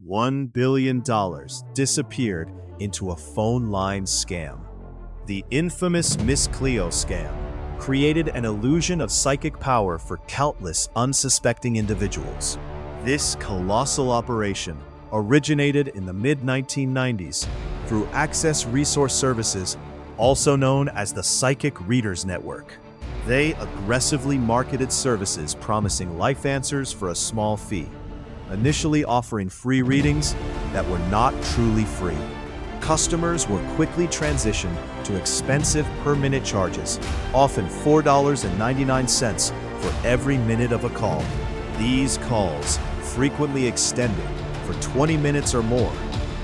$1 billion disappeared into a phone line scam. The infamous Miss Cleo scam created an illusion of psychic power for countless unsuspecting individuals. This colossal operation originated in the mid-1990s through Access Resource Services, also known as the Psychic Readers Network. They aggressively marketed services promising life answers for a small fee, initially offering free readings that were not truly free. Customers were quickly transitioned to expensive per-minute charges, often $4.99 for every minute of a call. These calls frequently extended for 20 minutes or more,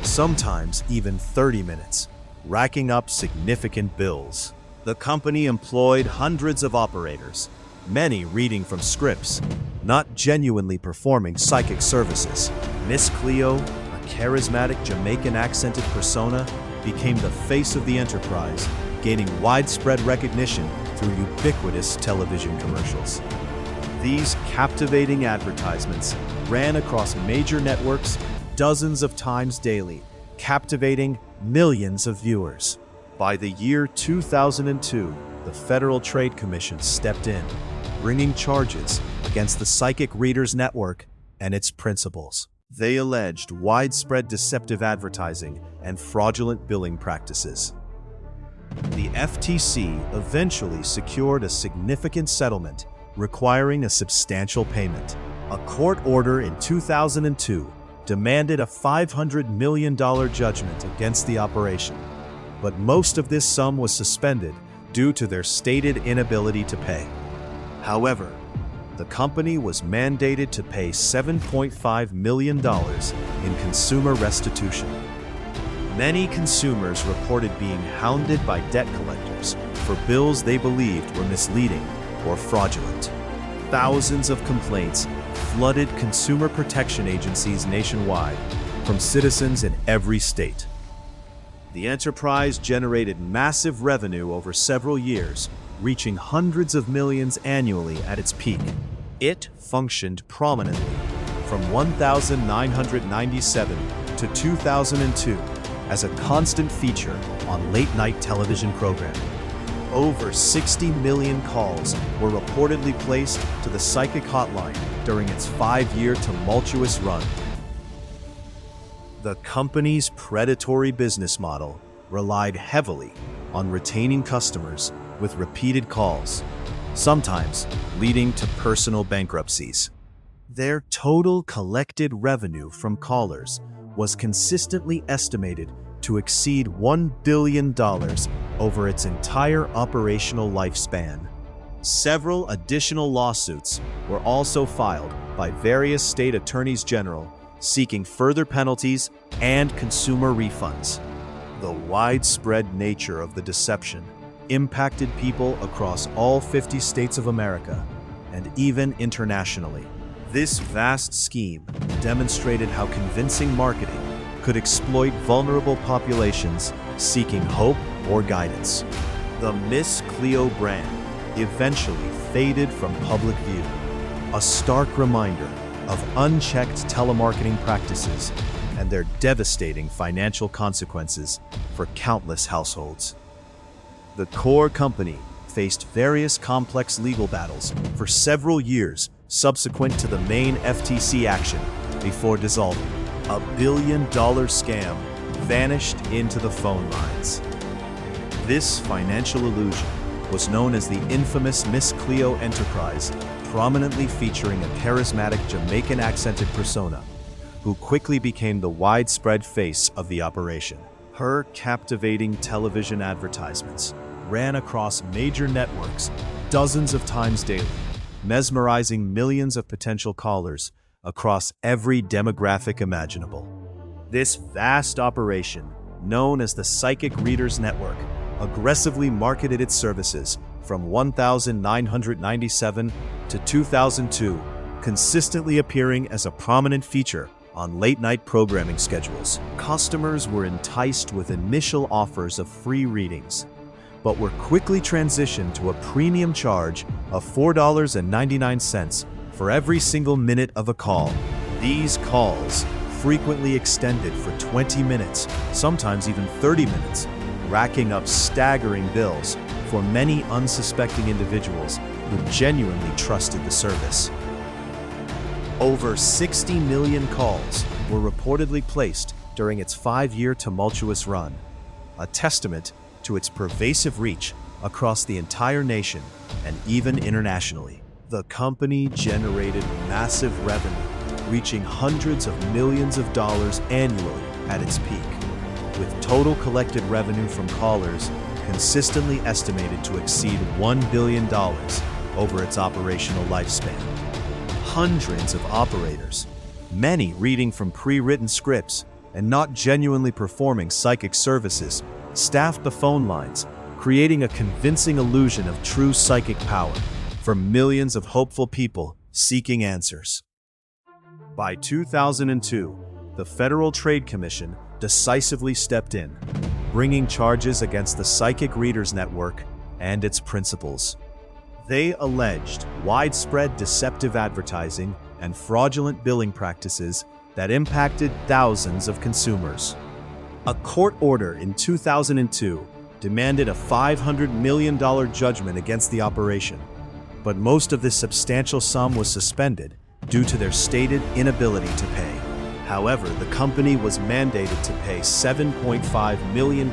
sometimes even 30 minutes, racking up significant bills. The company employed hundreds of operators, many reading from scripts, not genuinely performing psychic services. Miss Cleo, a charismatic Jamaican-accented persona, became the face of the enterprise, gaining widespread recognition through ubiquitous television commercials. These captivating advertisements ran across major networks dozens of times daily, captivating millions of viewers. By the year 2002, the Federal Trade Commission stepped in, bringing charges against the Psychic Readers Network and its principals. They alleged widespread deceptive advertising and fraudulent billing practices. The FTC eventually secured a significant settlement requiring a substantial payment. A court order in 2002 demanded a $500 million judgment against the operation, but most of this sum was suspended due to their stated inability to pay. However, the company was mandated to pay $7.5 million in consumer restitution. Many consumers reported being hounded by debt collectors for bills they believed were misleading or fraudulent. Thousands of complaints flooded consumer protection agencies nationwide from citizens in every state. The enterprise generated massive revenue over several years, reaching hundreds of millions annually at its peak. It functioned prominently from 1997 to 2002 as a constant feature on late-night television programming. Over 60 million calls were reportedly placed to the Psychic Hotline during its 5-year tumultuous run. The company's predatory business model relied heavily on retaining customers with repeated calls, sometimes leading to personal bankruptcies. Their total collected revenue from callers was consistently estimated to exceed $1 billion over its entire operational lifespan. Several additional lawsuits were also filed by various state attorneys general seeking further penalties and consumer refunds. The widespread nature of the deception impacted people across all 50 states of America and even internationally. This vast scheme demonstrated how convincing marketing could exploit vulnerable populations seeking hope or guidance. The Miss Cleo brand eventually faded from public view, a stark reminder of unchecked telemarketing practices and their devastating financial consequences for countless households. The core company faced various complex legal battles for several years subsequent to the main FTC action before dissolving. A $1 billion scam vanished into the phone lines. This financial illusion was known as the infamous Miss Cleo enterprise, prominently featuring a charismatic Jamaican-accented persona who quickly became the widespread face of the operation. Her captivating television advertisements ran across major networks dozens of times daily, mesmerizing millions of potential callers across every demographic imaginable. This vast operation, known as the Psychic Readers Network, aggressively marketed its services from 1997 to 2002, consistently appearing as a prominent feature on late-night programming schedules. Customers were enticed with initial offers of free readings, but were quickly transitioned to a premium charge of $4.99 for every single minute of a call. These calls frequently extended for 20 minutes, sometimes even 30 minutes, racking up staggering bills for many unsuspecting individuals who genuinely trusted the service. Over 60 million calls were reportedly placed during its 5-year tumultuous run, a testament to its pervasive reach across the entire nation and even internationally. The company generated massive revenue, reaching hundreds of millions of dollars annually at its peak, with total collected revenue from callers consistently estimated to exceed $1 billion over its operational lifespan. Hundreds of operators, many reading from pre-written scripts and not genuinely performing psychic services, staffed the phone lines, creating a convincing illusion of true psychic power for millions of hopeful people seeking answers. By 2002, the Federal Trade Commission decisively stepped in, bringing charges against the Psychic Readers Network and its principals. They alleged widespread deceptive advertising and fraudulent billing practices that impacted thousands of consumers. A court order in 2002 demanded a $500 million judgment against the operation, but most of this substantial sum was suspended due to their stated inability to pay. However, the company was mandated to pay $7.5 million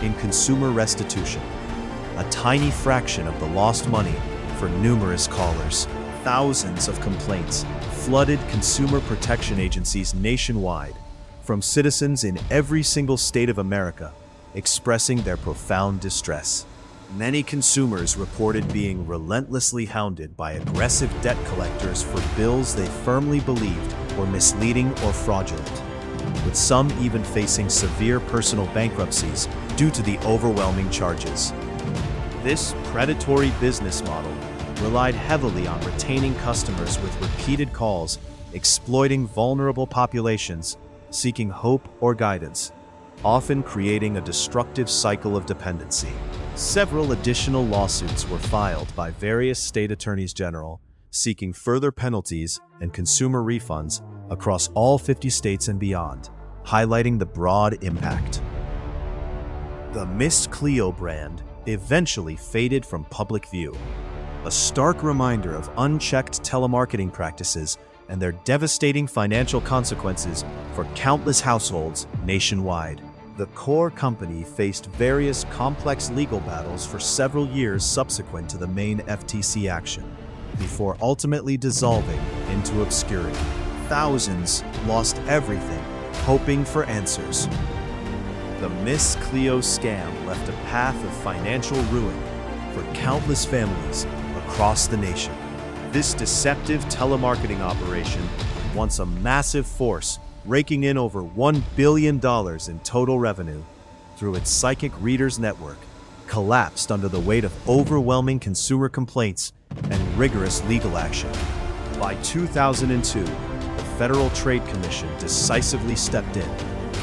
in consumer restitution, a tiny fraction of the lost money for numerous callers. Thousands of complaints flooded consumer protection agencies nationwide from citizens in every single state of America expressing their profound distress. Many consumers reported being relentlessly hounded by aggressive debt collectors for bills they firmly believed were misleading or fraudulent, with some even facing severe personal bankruptcies due to the overwhelming charges. This predatory business model relied heavily on retaining customers with repeated calls, exploiting vulnerable populations seeking hope or guidance, often creating a destructive cycle of dependency. Several additional lawsuits were filed by various state attorneys general, seeking further penalties and consumer refunds across all 50 states and beyond, highlighting the broad impact. The Miss Cleo brand eventually faded from public view, a stark reminder of unchecked telemarketing practices and their devastating financial consequences for countless households nationwide. The core company faced various complex legal battles for several years subsequent to the main FTC action, before ultimately dissolving into obscurity. Thousands lost everything, hoping for answers. The Miss Cleo scam left a path of financial ruin for countless families across the nation. This deceptive telemarketing operation, once a massive force, raking in over $1 billion in total revenue through its Psychic Readers Network, collapsed under the weight of overwhelming consumer complaints and rigorous legal action. By 2002, the Federal Trade Commission decisively stepped in,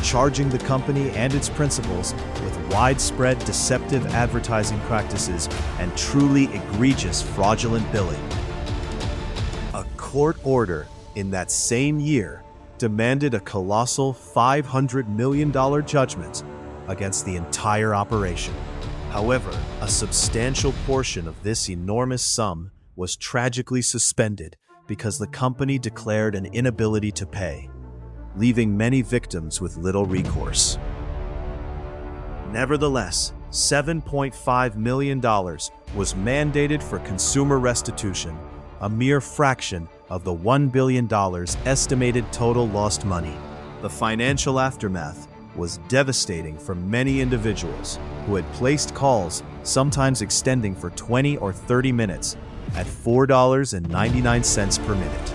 charging the company and its principals with widespread deceptive advertising practices and truly egregious fraudulent billing. A court order in that same year demanded a colossal $500 million judgment against the entire operation. However, a substantial portion of this enormous sum was tragically suspended because the company declared an inability to pay, leaving many victims with little recourse. Nevertheless, $7.5 million was mandated for consumer restitution, a mere fraction of the $1 billion estimated total lost money. The financial aftermath was devastating for many individuals who had placed calls, sometimes extending for 20 or 30 minutes, at $4.99 per minute.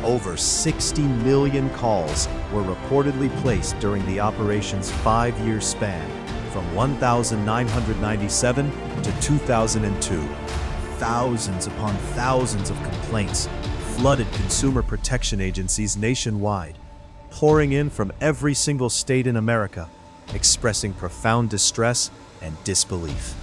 Over 60 million calls were reportedly placed during the operation's 5-year span, from 1997 to 2002. Thousands upon thousands of complaints flooded consumer protection agencies nationwide, pouring in from every single state in America, expressing profound distress and disbelief.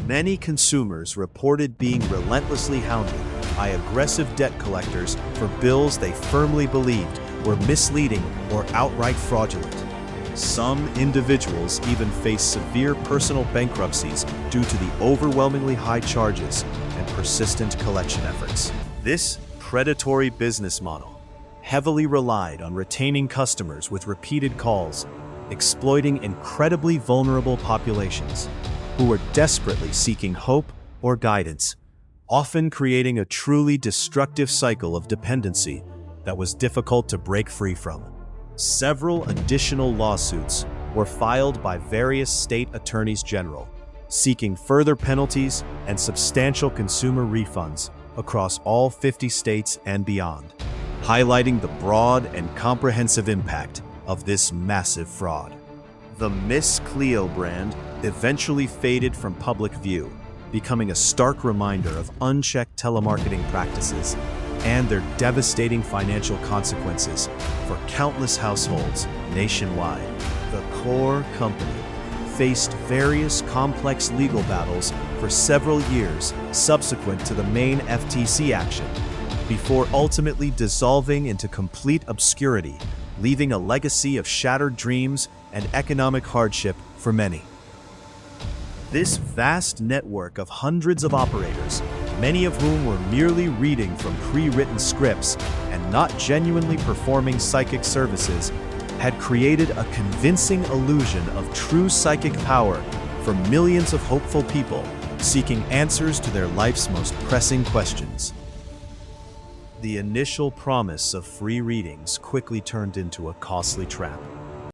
Many consumers reported being relentlessly hounded by aggressive debt collectors for bills they firmly believed were misleading or outright fraudulent. Some individuals even faced severe personal bankruptcies due to the overwhelmingly high charges and persistent collection efforts. This predatory business model heavily relied on retaining customers with repeated calls, exploiting incredibly vulnerable populations who were desperately seeking hope or guidance, often creating a truly destructive cycle of dependency that was difficult to break free from. Several additional lawsuits were filed by various state attorneys general, seeking further penalties and substantial consumer refunds across all 50 states and beyond, highlighting the broad and comprehensive impact of this massive fraud. The Miss Cleo brand eventually faded from public view, becoming a stark reminder of unchecked telemarketing practices and their devastating financial consequences for countless households nationwide. The core company faced various complex legal battles for several years subsequent to the main FTC action, before ultimately dissolving into complete obscurity, leaving a legacy of shattered dreams and economic hardship for many. This vast network of hundreds of operators, many of whom were merely reading from pre-written scripts and not genuinely performing psychic services, had created a convincing illusion of true psychic power for millions of hopeful people seeking answers to their life's most pressing questions. The initial promise of free readings quickly turned into a costly trap.